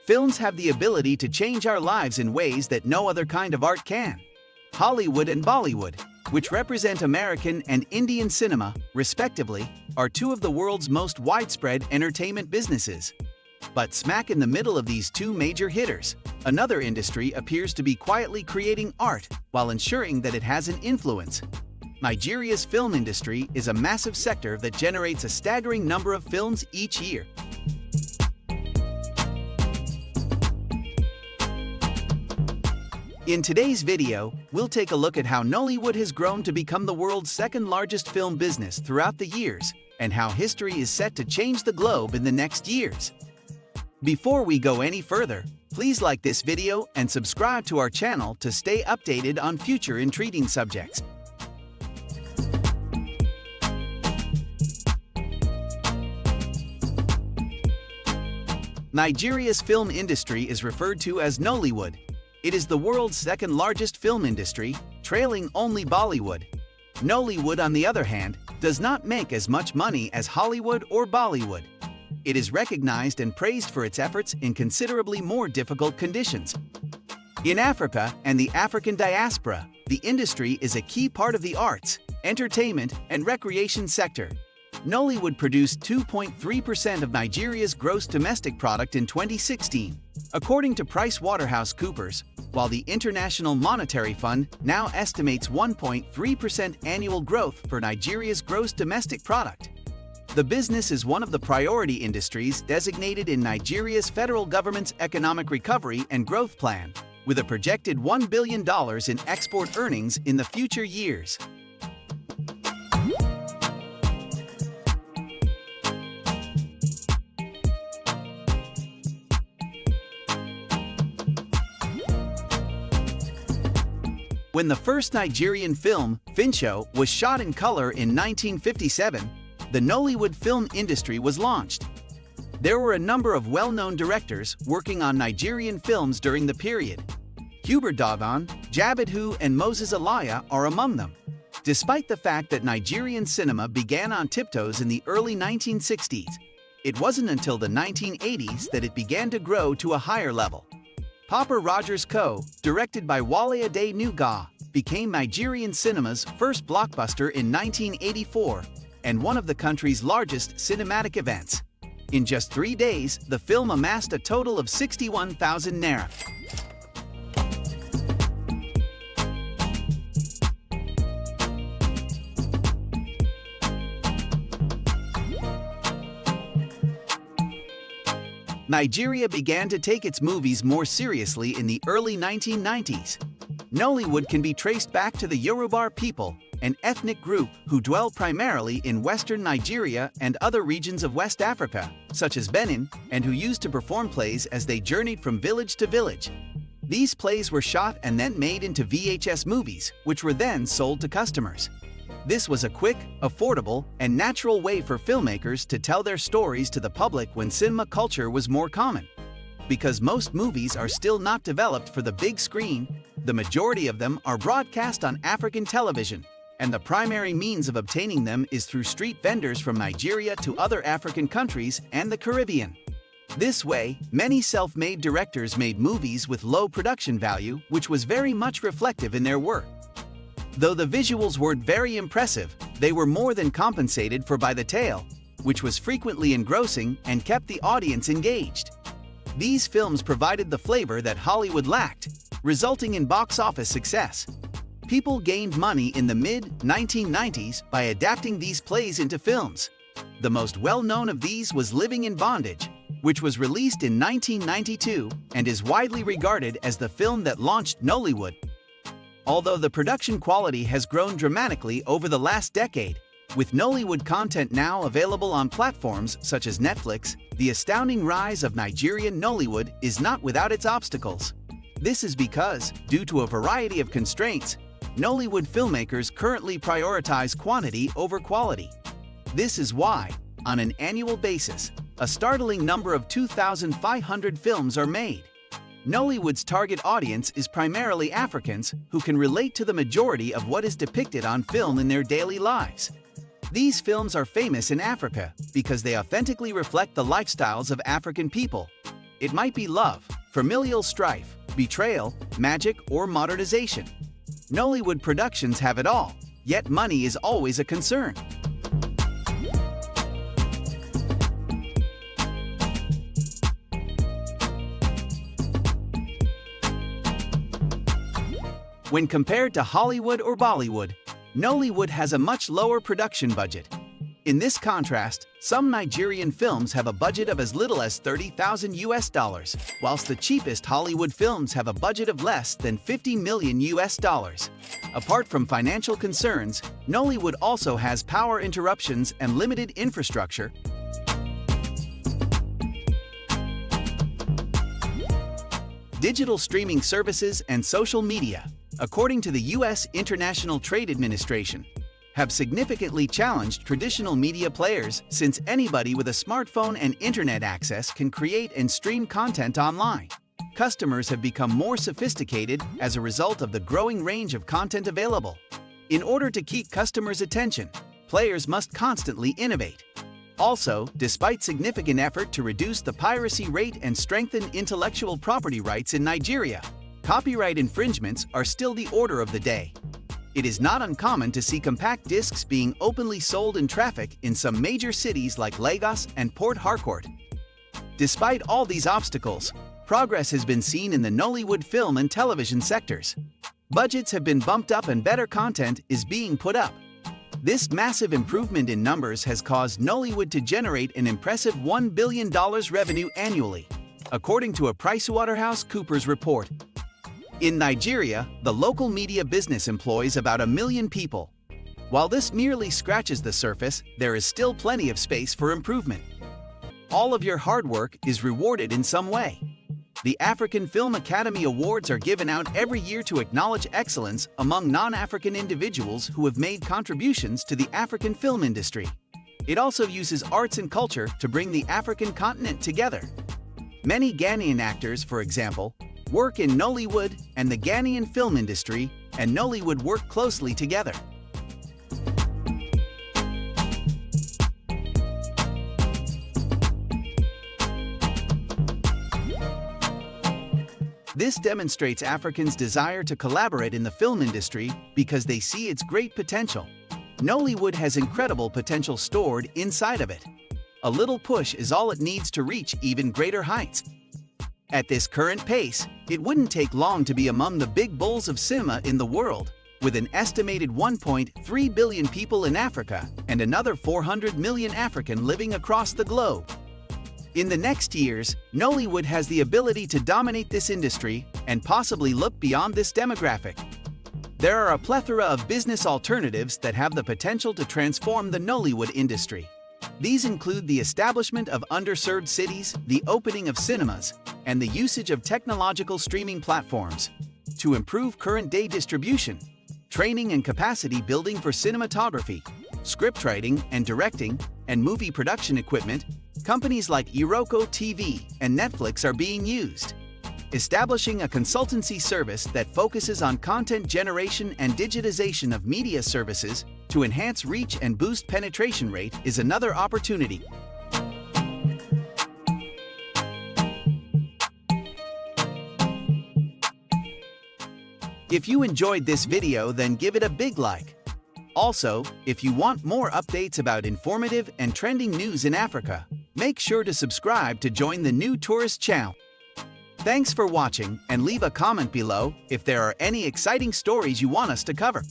Films have the ability to change our lives in ways that no other kind of art can. Hollywood and Bollywood, which represent American and Indian cinema, respectively, are two of the world's most widespread entertainment businesses. But smack in the middle of these two major hitters, another industry appears to be quietly creating art while ensuring that it has an influence. Nigeria's film industry is a massive sector that generates a staggering number of films each year. In today's video, we'll take a look at how Nollywood has grown to become the world's second-largest film business throughout the years, and how history is set to change the globe in the next years. Before we go any further, please like this video and subscribe to our channel to stay updated on future intriguing subjects. Nigeria's film industry is referred to as Nollywood. It is the world's second-largest film industry, trailing only Bollywood. Nollywood, on the other hand, does not make as much money as Hollywood or Bollywood. It is recognized and praised for its efforts in considerably more difficult conditions. In Africa and the African diaspora, the industry is a key part of the arts, entertainment, and recreation sector. Nollywood produced 2.3% of Nigeria's gross domestic product in 2016, according to PricewaterhouseCoopers, while the International Monetary Fund now estimates 1.3% annual growth for Nigeria's gross domestic product. The business is one of the priority industries designated in Nigeria's federal government's Economic Recovery and Growth Plan, with a projected $1 billion in export earnings in the future years. When the first Nigerian film, Fincho, was shot in color in 1957, the Nollywood film industry was launched. There were a number of well-known directors working on Nigerian films during the period. Hubert Dogon, Jabedhu, and Moses Alaya are among them. Despite the fact that Nigerian cinema began on tiptoes in the early 1960s, it wasn't until the 1980s that it began to grow to a higher level. Papa Rogers Co., directed by Wale Adenuga, became Nigerian cinema's first blockbuster in 1984 and one of the country's largest cinematic events. In just 3 days, the film amassed a total of 61,000 naira. Nigeria began to take its movies more seriously in the early 1990s. Nollywood can be traced back to the Yoruba people, an ethnic group who dwell primarily in western Nigeria and other regions of West Africa, such as Benin, and who used to perform plays as they journeyed from village to village. These plays were shot and then made into VHS movies, which were then sold to customers. This was a quick, affordable, and natural way for filmmakers to tell their stories to the public when cinema culture was more common. Because most movies are still not developed for the big screen, the majority of them are broadcast on African television, and the primary means of obtaining them is through street vendors from Nigeria to other African countries and the Caribbean. This way, many self-made directors made movies with low production value, which was very much reflective in their work. Though the visuals weren't very impressive, they were more than compensated for by the tale, which was frequently engrossing and kept the audience engaged. These films provided the flavor that Hollywood lacked, resulting in box office success. People gained money in the mid-1990s by adapting these plays into films. The most well-known of these was Living in Bondage, which was released in 1992 and is widely regarded as the film that launched Nollywood. Although the production quality has grown dramatically over the last decade, with Nollywood content now available on platforms such as Netflix, the astounding rise of Nigerian Nollywood is not without its obstacles. This is because, due to a variety of constraints, Nollywood filmmakers currently prioritize quantity over quality. This is why, on an annual basis, a startling number of 2,500 films are made. Nollywood's target audience is primarily Africans who can relate to the majority of what is depicted on film in their daily lives. These films are famous in Africa because they authentically reflect the lifestyles of African people. It might be love, familial strife, betrayal, magic, or modernization. Nollywood productions have it all, yet money is always a concern. When compared to Hollywood or Bollywood, Nollywood has a much lower production budget. In this contrast, some Nigerian films have a budget of as little as $30,000, whilst the cheapest Hollywood films have a budget of less than $50 million. Apart from financial concerns, Nollywood also has power interruptions and limited infrastructure. Digital streaming services and social media, according to the U.S. International Trade Administration, have significantly challenged traditional media players since anybody with a smartphone and internet access can create and stream content online. Customers have become more sophisticated as a result of the growing range of content available. In order to keep customers' attention, players must constantly innovate. Also, despite significant effort to reduce the piracy rate and strengthen intellectual property rights in Nigeria, copyright infringements are still the order of the day. It is not uncommon to see compact discs being openly sold in traffic in some major cities like Lagos and Port Harcourt. Despite all these obstacles, progress has been seen in the Nollywood film and television sectors. Budgets have been bumped up and better content is being put up. This massive improvement in numbers has caused Nollywood to generate an impressive $1 billion revenue annually, according to a PricewaterhouseCoopers report. In Nigeria, the local media business employs about 1 million people. While this merely scratches the surface, there is still plenty of space for improvement. All of your hard work is rewarded in some way. The African Film Academy Awards are given out every year to acknowledge excellence among non-African individuals who have made contributions to the African film industry. It also uses arts and culture to bring the African continent together. Many Ghanaian actors, for example, work in Nollywood, and the Ghanaian film industry and Nollywood work closely together. This demonstrates Africans' desire to collaborate in the film industry because they see its great potential. Nollywood has incredible potential stored inside of it. A little push is all it needs to reach even greater heights. At this current pace, it wouldn't take long to be among the big bulls of cinema in the world, with an estimated 1.3 billion people in Africa and another 400 million African living across the globe. In the next years, Nollywood has the ability to dominate this industry and possibly look beyond this demographic. There are a plethora of business alternatives that have the potential to transform the Nollywood industry. These include the establishment of underserved cities, the opening of cinemas, and the usage of technological streaming platforms to improve current-day distribution, training and capacity building for cinematography, scriptwriting and directing, and movie production equipment. Companies like Iroko TV and Netflix are being used. Establishing a consultancy service that focuses on content generation and digitization of media services to enhance reach and boost penetration rate is another opportunity. If you enjoyed this video, then give it a big like. Also, if you want more updates about informative and trending news in Africa, make sure to subscribe to join the new tourist channel. Thanks for watching, and leave a comment below if there are any exciting stories you want us to cover.